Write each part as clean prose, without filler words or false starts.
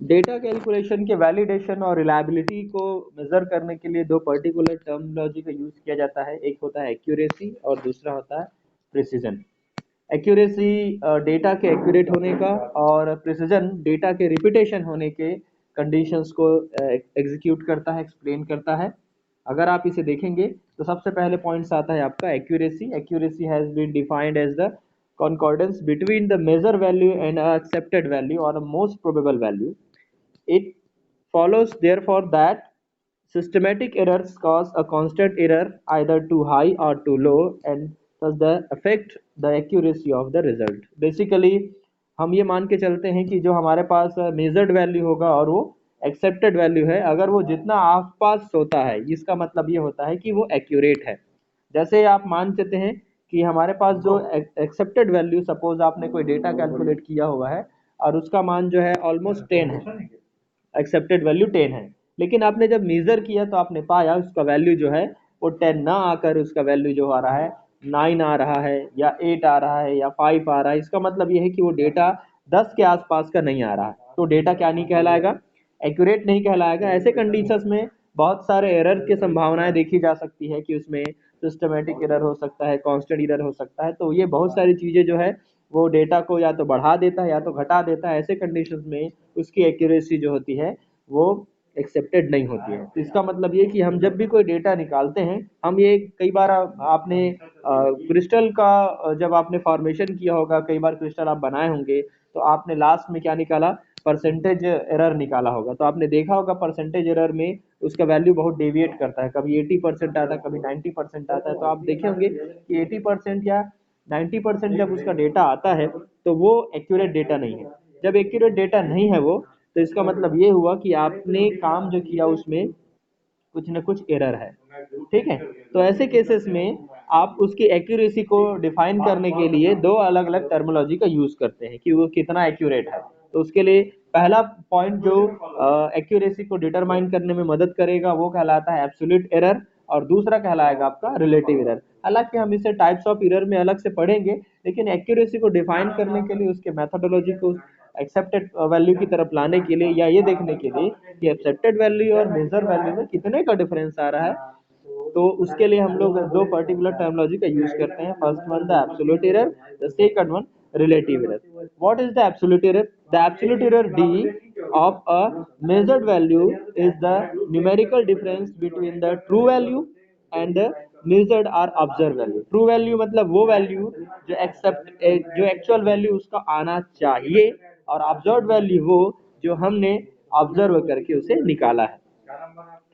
Data calculation के validation और reliability को मेजर करने के लिए दो पर्टिकुलर टर्मिनोलॉजी का यूज किया जाता है। एक होता है एक्यूरेसी और दूसरा होता है प्रिसीजन। एक्यूरेसी डेटा के एक्यूरेट होने का, और प्रिसीजन डेटा के रिपीटेशन होने के कंडीशंस को एग्जीक्यूट करता है, एक्सप्लेन करता है। अगर आप इसे देखेंगे तो सबसे पहले पॉइंट्स आता है आपका accuracy. Accuracy has been defined as the concordance between the measure value and a accepted value or a most probable value. It follows therefore that systematic errors cause a constant error either too high or too low, and thus the affect the accuracy of the result. Basically हम ये मान के चलते हैं कि जो हमारे पास measured value होगा और वो एक्सेप्टेड वैल्यू है, अगर वो जितना आसपास होता है इसका मतलब ये होता है कि वो एक्यूरेट है। जैसे आप मान सकते हैं कि हमारे पास जो एक्सेप्टेड वैल्यू, सपोज आपने कोई डेटा कैलकुलेट किया हुआ है और उसका मान जो है ऑलमोस्ट 10 है, एक्सेप्टेड वैल्यू 10 है, लेकिन आपने जब मेजर किया तो आपने पाया उसका वैल्यू जो है वो 10 ना आकर उसका वैल्यू जो आ रहा है 9 आ रहा है या 8 आ रहा है या 5 आ रहा है। इसका मतलब ये है कि वो डेटा 10 के आसपास का नहीं आ रहा है, तो डेटा क्या नहीं कहलाएगा, एक्यूरेट नहीं कहलाएगा। ऐसे कंडीशंस में बहुत सारे एरर की संभावनाएं देखी जा सकती है कि उसमें सिस्टमेटिक एरर हो सकता है, कांस्टेंट एरर हो सकता है। तो ये बहुत सारी चीज़ें जो है वो डेटा को या तो बढ़ा देता है या तो घटा देता है। ऐसे कंडीशंस में उसकी एक्यूरेसी जो होती है वो एक्सेप्टेड नहीं होती है। तो इसका मतलब ये कि हम जब भी कोई डेटा निकालते हैं, हम ये कई बार आपने क्रिस्टल का जब आपने फॉर्मेशन किया होगा, कई बार क्रिस्टल आप बनाए होंगे, तो आपने लास्ट में क्या निकाला, परसेंटेज एरर निकाला होगा। तो आपने देखा होगा परसेंटेज एरर में उसका वैल्यू बहुत डेविएट करता है, कभी 80% आता है, कभी 90% आता है। तो आप देखे होंगे कि 80% या 90% जब उसका डेटा आता है तो वो एक्यूरेट डेटा नहीं है। जब एक्यूरेट डेटा नहीं है वो, तो इसका मतलब ये हुआ कि आपने काम जो किया उसमें कुछ न कुछ एरर है। ठीक है, तो ऐसे केसेस में आप उसकी एक्यूरेसी को डिफाइन करने के लिए दो अलग अलग टर्मिनोलॉजी का यूज करते हैं कि वो कितना एक्यूरेट है। तो उसके लिए पहला पॉइंट जो एक्यूरेसी को डिटरमाइन करने में मदद करेगा वो कहलाता है एब्सोल्यूट एरर, और दूसरा कहलाएगा आपका रिलेटिव एरर। हालांकि हम इसे टाइप्स ऑफ एरर में अलग से पढ़ेंगे, लेकिन एक्यूरेसी को डिफाइन करने के लिए उसके मेथोडोलॉजी को एक्सेप्टेड वैल्यू की तरफ लाने के लिए, या ये देखने के लिए कि एक्सेप्टेड वैल्यू और मेजर वैल्यू में कितने का डिफरेंस आ रहा है, तो उसके लिए हम लोग दो पर्टिकुलर टर्मिनोलॉजी का यूज करते हैं। First one the absolute error, the second one relative error. What is the absolute error? The absolute error d of a measured value is the numerical difference between the true value and the measured or observed value. True value मतलब वो value जो actual value उसका आना चाहिए, और observe value वो जो हमने ऑब्जर्व करके उसे निकाला है।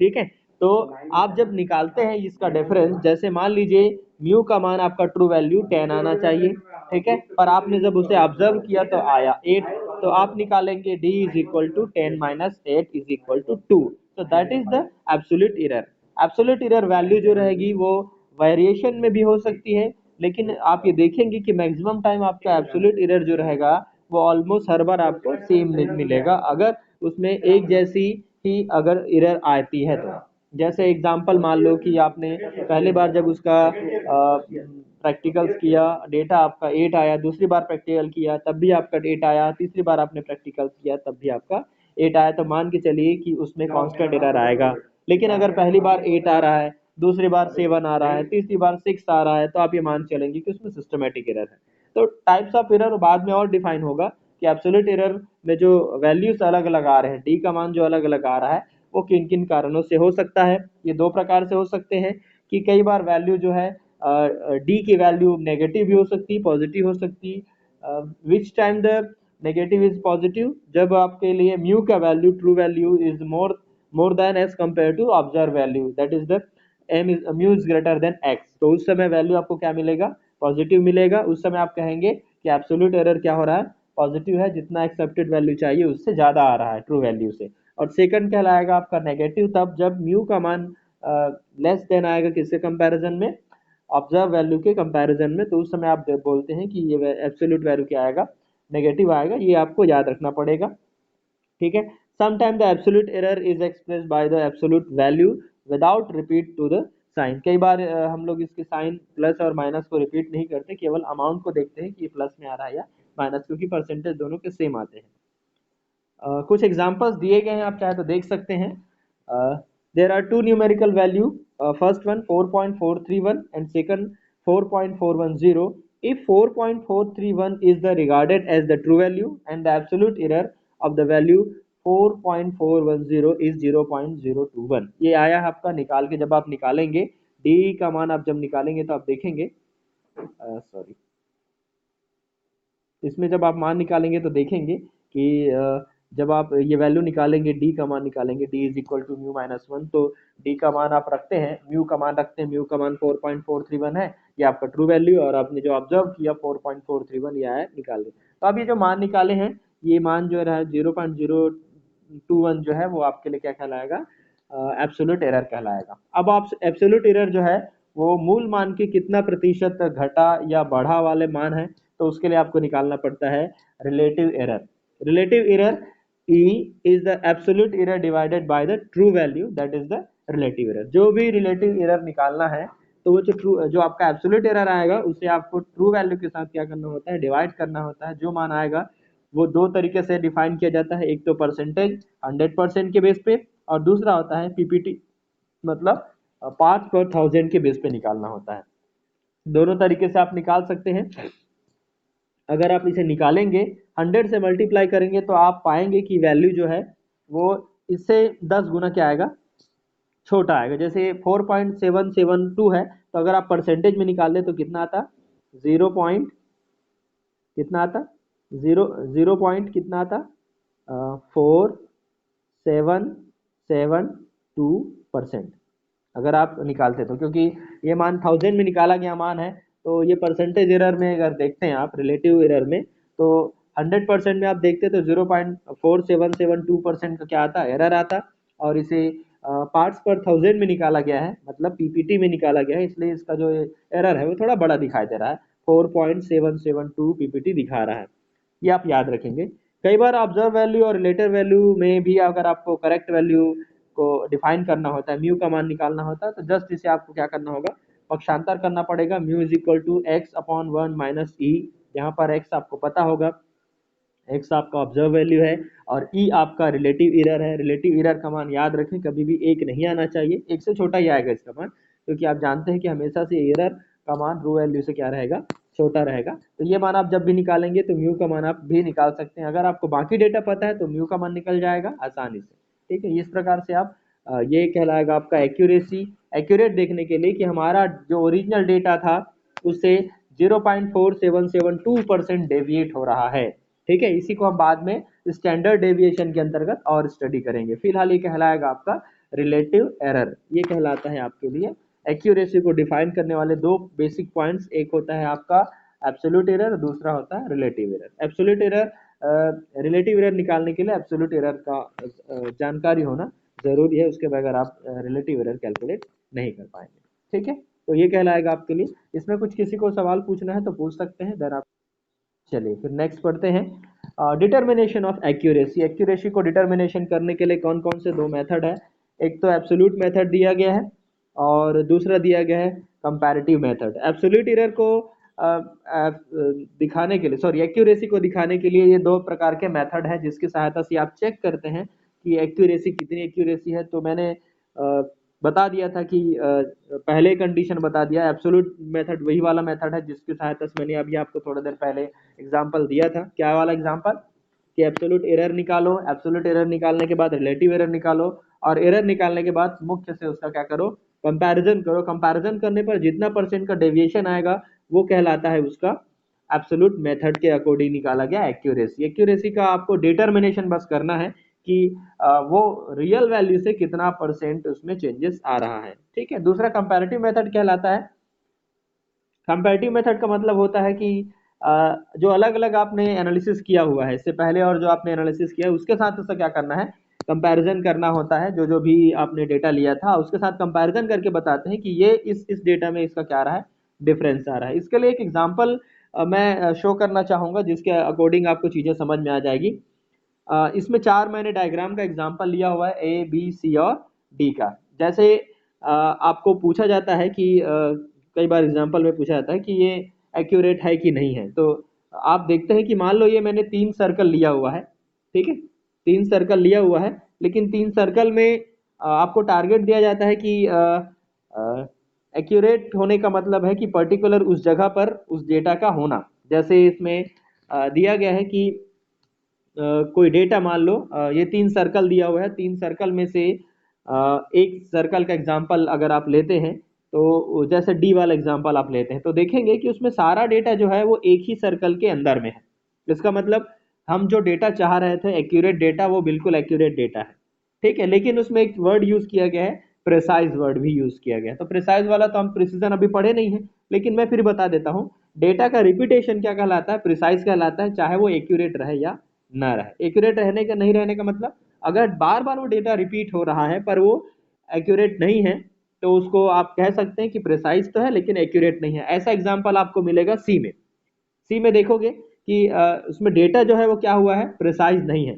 ठीक है, तो आप जब निकालते हैं इसका डिफरेंस, जैसे मान लीजिए म्यू का मान आपका ट्रू वैल्यू 10 आना चाहिए, ठीक है, पर आपने जब उसे ऑब्जर्व किया तो आया 8, तो आप निकालेंगे d is equal to 10 minus 8 is equal to 2। तो that is the absolute error. Absolute error value जो रहेगी वो वेरिएशन में भी हो सकती है, लेकिन आप ये देखेंगे कि मैक्सिमम टाइम आपका एब्सोल्यूट एरर जो रहेगा वो ऑलमोस्ट हर बार आपको सेम मिलेगा, अगर उसमें एक जैसी ही अगर एरर आती है तो। जैसे एग्जांपल मान लो कि आपने पहली बार जब उसका प्रैक्टिकल्स किया, डेटा आपका 8 आया, दूसरी बार प्रैक्टिकल किया तब भी आपका 8 आया, तीसरी बार आपने प्रैक्टिकल किया तब भी आपका 8 आया, तो मान के चलिए कि उसमें कांस्टेंट एरर आएगा। लेकिन अगर पहली बार 8 आ रहा है, दूसरी बार 7 आ रहा है, तीसरी बार 6 आ रहा है, तो आप ये मान चलेंगे कि उसमें सिस्टमेटिक एरर है। तो टाइप्स ऑफ एरर बाद में और डिफाइन होगा कि एब्सोल्यूट एरर में जो वैल्यूज अलग अलग आ रहे हैं, डी का मान जो अलग अलग आ रहा है वो किन किन कारणों से हो सकता है। ये दो प्रकार से हो सकते हैं कि कई बार वैल्यू जो है डी की वैल्यू नेगेटिव भी हो सकती है, पॉजिटिव हो सकती है। Which time the negative is positive, जब आपके लिए म्यू का value true value is more than as compare to observe value, that is the M is mu is greater than X, तो उस समय वैल्यू आपको क्या मिलेगा, पॉजिटिव मिलेगा। उस समय आप कहेंगे कि एब्सोल्यूट एरर क्या हो रहा है, पॉजिटिव है, जितना एक्सेप्टेड वैल्यू चाहिए उससे ज्यादा आ रहा है ट्रू वैल्यू से। और सेकंड कहलाएगा आपका नेगेटिव, तब जब म्यू का मान लेस देन आएगा किसके कंपैरिजन में, ऑब्जर्व वैल्यू के कंपैरिजन में, तो उस समय आप बोलते हैं कि ये एब्सोल्यूट वैल्यू क्या आएगा, नेगेटिव आएगा। ये आपको याद रखना पड़ेगा। ठीक है, sometime the absolute error is expressed by the absolute value without repeat to the sign. कई बार हम लोग इसके साइन प्लस और माइनस को रिपीट नहीं करते, केवल अमाउंट को देखते हैं कि प्लस में आ रहा है या माइनस, क्योंकि परसेंटेज दोनों के सेम आते हैं। कुछ एग्जांपल्स दिए गए हैं, आप चाहे तो देख सकते हैं। There are two numerical value, first one 4.431 and second 4.410. If 4.431 is the regarded as the true value and the absolute error of the value 4.410 is 0.021. ये आया है आपका निकाल के, जब आप निकालेंगे डी का मान आप जब निकालेंगे तो आप देखेंगे, सॉरी, इसमें जब आप मान निकालेंगे तो देखेंगे कि जब आप ये वैल्यू निकालेंगे, डी का मान निकालेंगे, D is equal to mu minus one, तो डी का मान आप रखते हैं, म्यू का मान रखते हैं, म्यू का मान 4.431 है, ये आपका ट्रू वैल्यू, और आपने जो ऑब्जर्व किया 4.431 ये आया, निकाल लें। तो अब ये जो मान निकाले हैं, ये मान जो है 0.021 जो है वो आपके लिए क्या कहलाएगा, एब्सोल्यूट एरर कहलाएगा। अब आप एब्सोल्यूट एरर जो है वो मूल मान के कितना प्रतिशत घटा या बढ़ा वाले मान है, तो उसके लिए आपको निकालना पड़ता है relative error. Relative error E is the absolute error divided by the true value, that is the relative error। जो भी रिलेटिव एरर निकालना है तो वो जो आपका एब्सोल्यूट एरर आएगा उसे आपको ट्रू वैल्यू के साथ क्या करना होता है, डिवाइड करना होता है। जो मान आएगा वो दो तरीके से डिफाइन किया जाता है, एक तो परसेंटेज 100% के बेस पे, और दूसरा होता है पीपीटी, मतलब पार्ट्स पर थाउजेंड के बेस पे निकालना होता है। दोनों तरीके से आप निकाल सकते हैं। अगर आप इसे निकालेंगे 100 से मल्टीप्लाई करेंगे तो आप पाएंगे कि वैल्यू जो है वो इससे 10 गुना क्या आएगा, छोटा आएगा। जैसे 4.772 है, तो अगर आप परसेंटेज में निकाल लें तो कितना आता, 0 पॉइंट कितना आता, 0 कितना आता, 4772% अगर आप निकालते तो, क्योंकि ये मान 1000 में निकाला गया मान है, तो ये परसेंटेज एरर में अगर देखते हैं आप रिलेटिव एरर में, तो 100% में आप देखते तो 0.4772% का क्या आता, एरर आता, और इसे पार्ट्स पर 1000 में निकाला गया है, मतलब पीपीटी में निकाला गया है, इसलिए इसका जो एरर है वो थोड़ा बड़ा दिखाई दे रहा है, 4.772 पीपीटी दिखा रहा है। ये आप याद रखेंगे। कई बार ऑब्जर्व वैल्यू और रिलेटिव वैल्यू में भी अगर आपको करेक्ट वैल्यू को डिफाइन करना होता है, म्यू का मान निकालना होता है, तो जस्ट इसे आपको क्या करना होगा, पक्षांतर करना पड़ेगा। Mu is equal to X upon 1 minus E, यहाँ पर एक्स आपको पता होगा, एक्स आपका ऑब्जर्व वैल्यू है और ई आपका रिलेटिव एरर है। रिलेटिव एरर का मान याद रखें, कभी भी एक नहीं आना चाहिए, एक से छोटा ही आएगा इसका मान, क्योंकि आप जानते हैं कि हमेशा से एरर का मान ट्रू वैल्यू से क्या रहेगा, छोटा रहेगा। तो ये मान आप जब भी निकालेंगे तो म्यू का मान आप भी निकाल सकते हैं। अगर आपको बाकी डेटा पता है तो म्यू का मान निकल जाएगा आसानी से, ठीक है। इस प्रकार से आप ये कहलाएगा आपका एक्यूरेसी। एक्यूरेट देखने के लिए कि हमारा जो ओरिजिनल डेटा था उससे 0.4772% डेविएट हो रहा है, ठीक है। इसी को हम बाद में स्टैंडर्ड डेविएशन के अंतर्गत और स्टडी करेंगे। फिलहाल ये कहलाएगा आपका रिलेटिव एरर। ये कहलाता है आपके लिए एक्यूरेसी को डिफाइन करने वाले दो बेसिक पॉइंट्स, एक होता है आपका एब्सोल्यूट एरर, दूसरा होता है relative error. Absolute error, relative error निकालने के लिए एब्सोल्यूट एरर का जानकारी होना जरूरी है, उसके बगैर आप रिलेटिव एरर कैलकुलेट नहीं कर पाएंगे, ठीक है। तो ये कहलाएगा आपके लिए। इसमें कुछ किसी को सवाल पूछना है तो पूछ सकते हैं, देन आप। चलिए फिर नेक्स्ट पढ़ते हैं, डिटर्मिनेशन ऑफ एक्यूरेसी। एक्यूरेसी को डिटर्मिनेशन करने के लिए कौन कौन से दो मेथड है, एक तो एब्सोल्यूट मेथड दिया गया है और दूसरा दिया गया है कंपैरेटिव मेथड। एब्सोल्यूट एरर को दिखाने के लिए, सॉरी, एक्यूरेसी को दिखाने के लिए ये दो प्रकार के मेथड है जिसकी सहायता से आप चेक करते हैं कि एक्यूरेसी कितनी एक्यूरेसी है। तो मैंने बता दिया था कि पहले कंडीशन बता दिया, एब्सोल्यूट मेथड वही वाला मेथड है जिसकी सहायता से मैंने अभी आपको थोड़ा देर पहले एग्जांपल दिया था। क्या वाला एग्जांपल, कि एब्सोल्यूट एरर निकालो, एब्सोल्यूट एरर निकालने के बाद रिलेटिव एरर निकालो, और एरर निकालने के बाद मुख्य से उसका क्या करो, कंपैरिजन करो। कंपैरिजन करने पर जितना परसेंट का डेविएशन आएगा वो कहलाता है उसका एब्सोल्यूट मेथड के अकॉर्डिंग निकाला गया एक्यूरेसी। एक्यूरेसी का आपको डिटर्मिनेशन बस करना है कि वो रियल वैल्यू से कितना परसेंट उसमें चेंजेस आ रहा है, ठीक है। दूसरा कंपैरेटिव मेथड कहलाता है। कंपैरेटिव मेथड का मतलब होता है कि जो अलग अलग आपने एनालिसिस किया हुआ है इससे पहले और जो आपने एनालिसिस किया है उसके साथ उसका क्या करना है, कंपैरिजन करना होता है। जो जो भी आपने डेटा लिया था उसके साथ कंपैरिजन करके बताते हैं कि ये इस डेटा में इसका क्या रहा है, डिफरेंस आ रहा है। इसके लिए एक एग्जांपल मैं शो करना चाहूँगा जिसके अकॉर्डिंग आपको चीज़ें समझ में आ जाएगी। इसमें चार मैंने डायग्राम का एग्जांपल लिया हुआ है, ए बी सी और डी का। जैसे आपको पूछा जाता है कि कई बार एग्जांपल में पूछा जाता है कि ये एक्यूरेट है कि नहीं है, तो आप देखते हैं कि मान लो ये मैंने 3 सर्कल लिया हुआ है, ठीक है। 3 सर्कल लिया हुआ है, लेकिन 3 सर्कल में आपको टारगेट दिया जाता है कि एक्यूरेट होने का मतलब है कि पर्टिकुलर उस जगह पर उस डेटा का होना। जैसे इसमें दिया गया है कि कोई डेटा मान लो, ये 3 सर्कल दिया हुआ है, 3 सर्कल में से एक सर्कल का एग्जांपल अगर आप लेते हैं, तो जैसे डी वाला एग्जांपल आप लेते हैं, तो देखेंगे कि उसमें सारा डेटा जो है वो एक ही सर्कल के अंदर में है। इसका मतलब हम जो डेटा चाह रहे थे एक्यूरेट डेटा, वो बिल्कुल एक्यूरेट डेटा है, ठीक है। लेकिन उसमें एक वर्ड यूज किया गया है, प्रिसाइज वर्ड भी यूज किया गया है। तो प्रिसाइज वाला तो हम प्रिसीजन अभी पढ़े नहीं है, लेकिन मैं फिर बता देता हूँ। डेटा का रिपीटेशन क्या कहलाता है? प्रिसाइज कहलाता है, चाहे वो एक्यूरेट रहे या ना रहे। एक्यूरेट रहने का, नहीं रहने का मतलब, अगर बार बार वो डेटा रिपीट हो रहा है पर वो एक्यूरेट नहीं है, तो उसको आप कह सकते हैं कि प्रिसाइज तो है लेकिन एक्यूरेट नहीं है। ऐसा एग्जांपल आपको मिलेगा सी में। सी में देखोगे कि उसमें डेटा जो है वो क्या हुआ है, प्रिसाइज नहीं है।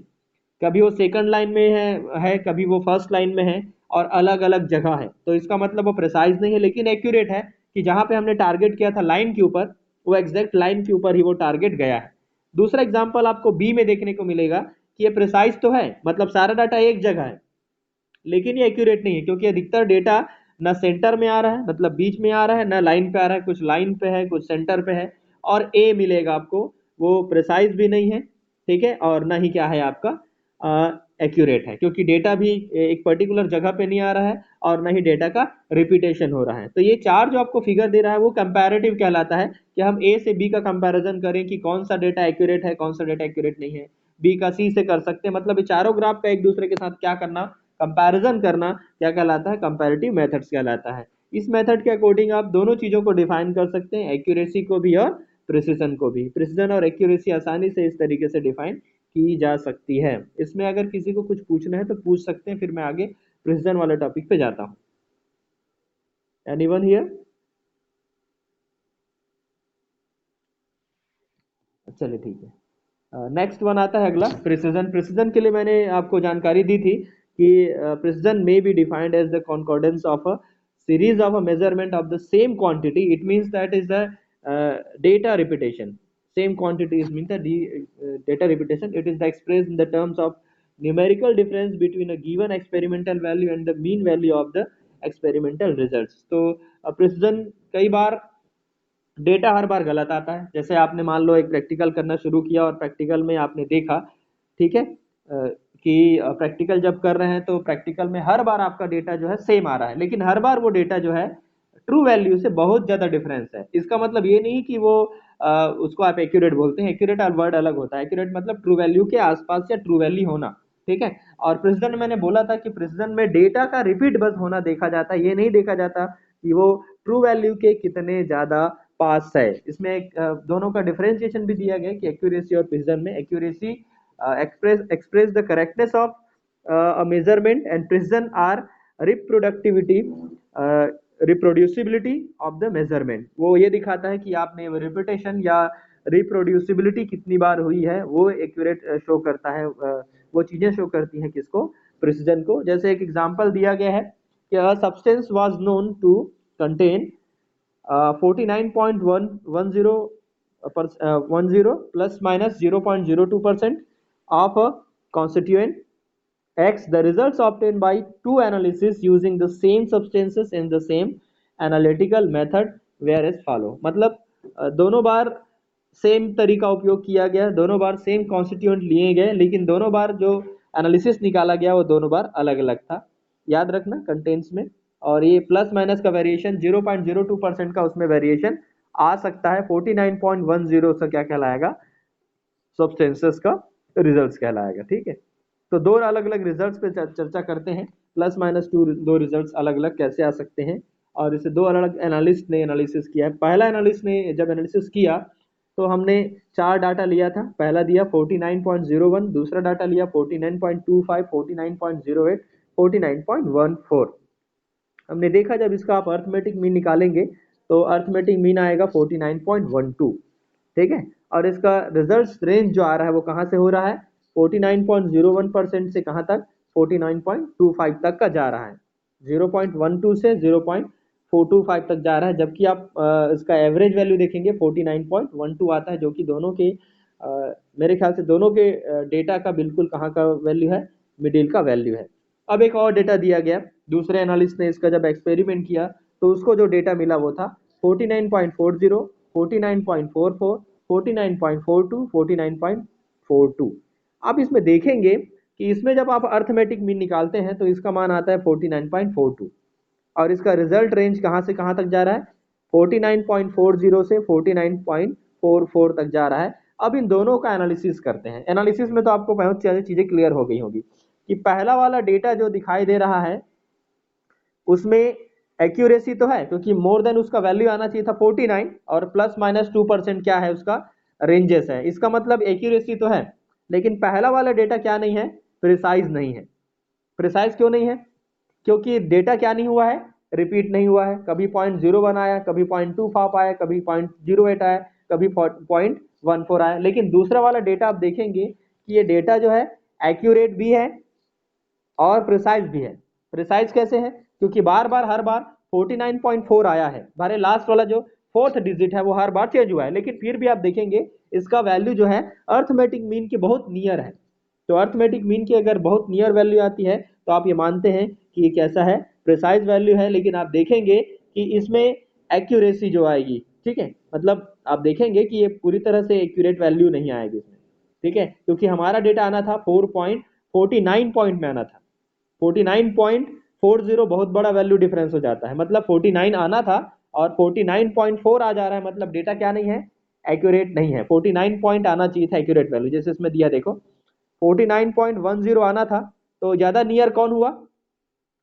कभी वो सेकंड लाइन में है, कभी वो फर्स्ट लाइन में है, और अलग अलग जगह है। तो इसका मतलब वो प्रिसाइज नहीं है लेकिन एक्यूरेट है, कि जहां पे हमने टारगेट किया था लाइन के ऊपर, वो एग्जैक्ट लाइन के ऊपर ही वो टारगेट गया है। दूसरा एग्जाम्पल आपको बी में देखने को मिलेगा कि ये प्रिसाइज तो है, मतलब सारा डाटा एक जगह है, लेकिन ये एक्यूरेट नहीं है, क्योंकि अधिकतर डेटा ना सेंटर में आ रहा है, मतलब बीच में आ रहा है, ना लाइन पे आ रहा है, कुछ लाइन पे है, कुछ सेंटर पे है। और ए मिलेगा आपको, वो प्रिसाइज भी नहीं है, ठीक है, और ना ही क्या है आपका एक्यूरेट है, क्योंकि डेटा भी एक पर्टिकुलर जगह पे नहीं आ रहा है, और ना ही डेटा का रिपीटेशन हो रहा है। तो ये चार जो आपको फिगर दे रहा है वो कंपैरेटिव कहलाता है, कि हम ए से बी का कंपैरिजन करें कि कौन सा डेटा एक्यूरेट है, कौन सा डेटा एक्यूरेट नहीं है। बी का सी से कर सकते हैं, मतलब ये चारों ग्राफ का एक दूसरे के साथ क्या करना, कंपैरिजन करना, क्या कहलाता है, कंपैरेटिव मेथड्स कहलाता है। इस मेथड के अकॉर्डिंग आप दोनों चीजों को डिफाइन कर सकते हैं, एक्यूरेसी को भी और प्रिसिजन को भी। प्रिसिजन और एक्यूरेसी आसानी से इस तरीके से डिफाइन की जा सकती है। इसमें अगर किसी को कुछ पूछना है तो पूछ सकते हैं, फिर मैं आगे प्रिसिजन वाले टॉपिक पे जाता हूँ। Anyone here? चलिए ठीक है। नेक्स्ट वन आता है अगला, प्रिसिजन। प्रिसिजन के लिए मैंने आपको जानकारी दी थी कि precision may be defined as the concordance of a series of a measurement of the same quantity. It means that is the data repetition. Same quantity is means the data repetition. It is the expressed in the terms of numerical difference between a given experimental value and the mean value of the experimental results. तो precision कई बार data हर बार गलत आता है। जैसे आपने मान लो एक practical करना शुरू किया और प्रैक्टिकल में आपने देखा, ठीक है, कि प्रैक्टिकल जब कर रहे हैं तो प्रैक्टिकल में हर बार आपका डेटा जो है सेम आ रहा है, लेकिन हर बार वो डेटा जो है ट्रू वैल्यू से बहुत ज्यादा डिफरेंस है। इसका मतलब ये नहीं कि वो उसको आप एक्यूरेट बोलते हैं। एक्यूरेट वर्ड अलग होता है। एक्यूरेट मतलब ट्रू वैल्यू के आसपास या ट्रू वैल्यू होना, ठीक है। और प्रिसिजन में मैंने बोला था कि प्रिसिजन में डेटा का रिपीट बस होना देखा जाता है, ये नहीं देखा जाता कि वो ट्रू वैल्यू के कितने ज्यादा पास है। इसमें दोनों का डिफरेंशिएशन भी दिया गया कि एक्यूरेसी और प्रिसिजन में। Accuracy express the correctness of a measurement, and precision are reproductivity reproducibility of the measurement। वो ये दिखाता है कि आपने रिपीटेशन या रिप्रोड्यूसिबिलिटी कितनी बार हुई है, वो एक्यूरेट शो करता है। वो चीजें शो करती हैं किसको, प्रिसिजन को। जैसे एक एग्जांपल दिया गया है कि a substance was known to contain 49.110 plus minus 0.02% of a constituent X. The results obtained by two analysis using the same substances in the same analytical method were as follow। मतलब दोनों बार same तरीका उपयोग किया गया, दोनों बार same constituent लिए गए, लेकिन दोनों बार जो एनालिसिस निकाला गया वो दोनों बार अलग अलग था। याद रखना कंटेंट्स में। और ये प्लस माइनस का वेरिएशन 0.02% का उसमें वेरिएशन आ सकता है। 49.10 से क्या कहलाएगा, सब्सटेंसेस का रिजल्ट्स कहलाएगा, ठीक है। तो दो अलग अलग रिजल्ट्स पे चर्चा करते हैं। प्लस माइनस टू दो रिजल्ट्स अलग अलग कैसे आ सकते हैं, और इसे दो अलग अलग एनालिस्ट ने एनालिसिस किया है। पहला एनालिस्ट ने जब एनालिसिस किया तो हमने चार डाटा लिया था। पहला दिया 49.01, दूसरा डाटा लिया 49.25, 49.08, 49.14। हमने देखा जब इसका आप अर्थमेटिक मीन निकालेंगे तो अर्थमेटिक मीन आएगा 49.12, ठीक है। और इसका रिजल्ट रेंज जो आ रहा है वो कहाँ से हो रहा है, 49.01% से कहाँ तक, 49.25 तक का जा रहा है। 0.12 से 0.425 तक जा रहा है। जबकि आप इसका एवरेज वैल्यू देखेंगे 49.12 आता है, जो कि दोनों के मेरे ख्याल से दोनों के डेटा का बिल्कुल कहाँ का वैल्यू है, मिडिल का वैल्यू है। अब एक और डेटा दिया गया, दूसरे एनालिस्ट ने इसका जब एक्सपेरिमेंट किया तो उसको जो डेटा मिला वो था 49.40, 49.44, 49.42, 49.42। आप इसमें देखेंगे कि इसमें जब आप अर्थमेटिक मीन निकालते हैं तो इसका मान आता है 49.42 और इसका रिजल्ट रेंज कहाँ से कहाँ तक जा रहा है, 49.40 से 49.44 तक जा रहा है। अब इन दोनों का एनालिसिस करते हैं। एनालिसिस में तो आपको बहुत सारी चीजें क्लियर हो गई होगी कि पहला वाला डेटा जो दिखाई दे रहा है उसमें एक्यूरेसी तो है क्योंकि मोर देन उसका वैल्यू आना चाहिए था 49 और प्लस माइनस 2% क्या है उसका रेंजेस है, इसका मतलब एक्यूरेसी तो है। लेकिन पहला वाला डेटा क्या नहीं है, प्रिसाइज नहीं है। प्रिसाइज क्यों नहीं है, क्योंकि डेटा क्या नहीं हुआ है, रिपीट नहीं हुआ है। कभी 0.01 आया, कभी 0.25 आया, कभी 0.08 आया, कभी 0.14 आया। लेकिन दूसरा वाला डेटा आप देखेंगे कि ये डेटा जो है एक्यूरेट भी है और प्रिसाइज भी है। प्रिसाइज कैसे है, क्योंकि बार बार हर बार 49.4 आया है, बारे लास्ट वाला जो फोर्थ डिजिट है वो हर बार चेंज हुआ है, लेकिन फिर भी आप देखेंगे इसका वैल्यू जो है अर्थमेटिक मीन के बहुत नियर है। तो अर्थमेटिक मीन की अगर बहुत नियर वैल्यू आती है तो आप ये मानते हैं कि ये कैसा है, प्रिसाइज वैल्यू है। लेकिन आप देखेंगे कि इसमें एक्यूरेसी जो आएगी, ठीक है, मतलब आप देखेंगे कि ये पूरी तरह से एक्यूरेट वैल्यू नहीं आएगी इसमें, ठीक है, क्योंकि हमारा डेटा आना था 4.49 पॉइंट में आना था। 49.40 बहुत बड़ा वैल्यू डिफरेंस हो जाता है, मतलब 49 आना था और 49.4 आ जा रहा है, मतलब डेटा क्या नहीं है, एक्यूरेट नहीं है। 49 पॉइंट आना चाहिए था एक्यूरेट वैल्यू, जैसे इसमें दिया देखो 49.10 आना था, तो ज्यादा नियर कौन हुआ,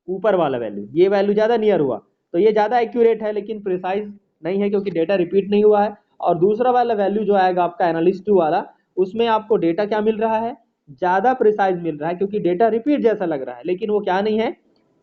ऊपर वाला वैल्यू, ये वैल्यू ज्यादा नियर हुआ, तो ये ज्यादा एक्यूरेट है, लेकिन प्रिसाइज नहीं है क्योंकि डेटा रिपीट नहीं हुआ है। और दूसरा वाला वैल्यू जो आएगा आपका एनालिस्ट 2 वाला, उसमें आपको डेटा क्या मिल रहा है, ज्यादा प्रिसाइज मिल रहा है, क्योंकि डेटा रिपीट जैसा लग रहा है, लेकिन वो क्या नहीं है,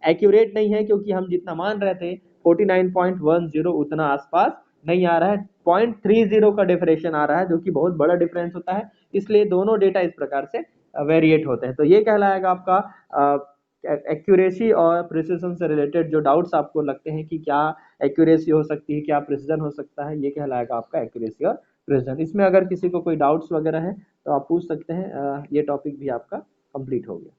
एक्यूरेट नहीं है, क्योंकि हम जितना मान रहे थे 49.10 उतना आसपास नहीं आ रहा है, 0.30 का डिफरेंशिएशन आ रहा है, जो कि बहुत बड़ा डिफरेंस होता है। इसलिए दोनों डेटा इस प्रकार से वेरिएट होते हैं। तो ये कहलाएगा आपका एक्यूरेसी और प्रिसिजन से रिलेटेड जो डाउट्स आपको लगते हैं कि क्या एक्यूरेसी हो सकती है, क्या प्रिसिजन हो सकता है, ये कहलाएगा आपका एक्यूरेसी और प्रिसिजन। इसमें अगर किसी को कोई डाउट्स वगैरह है तो आप पूछ सकते हैं। ये टॉपिक भी आपका कंप्लीट हो गया।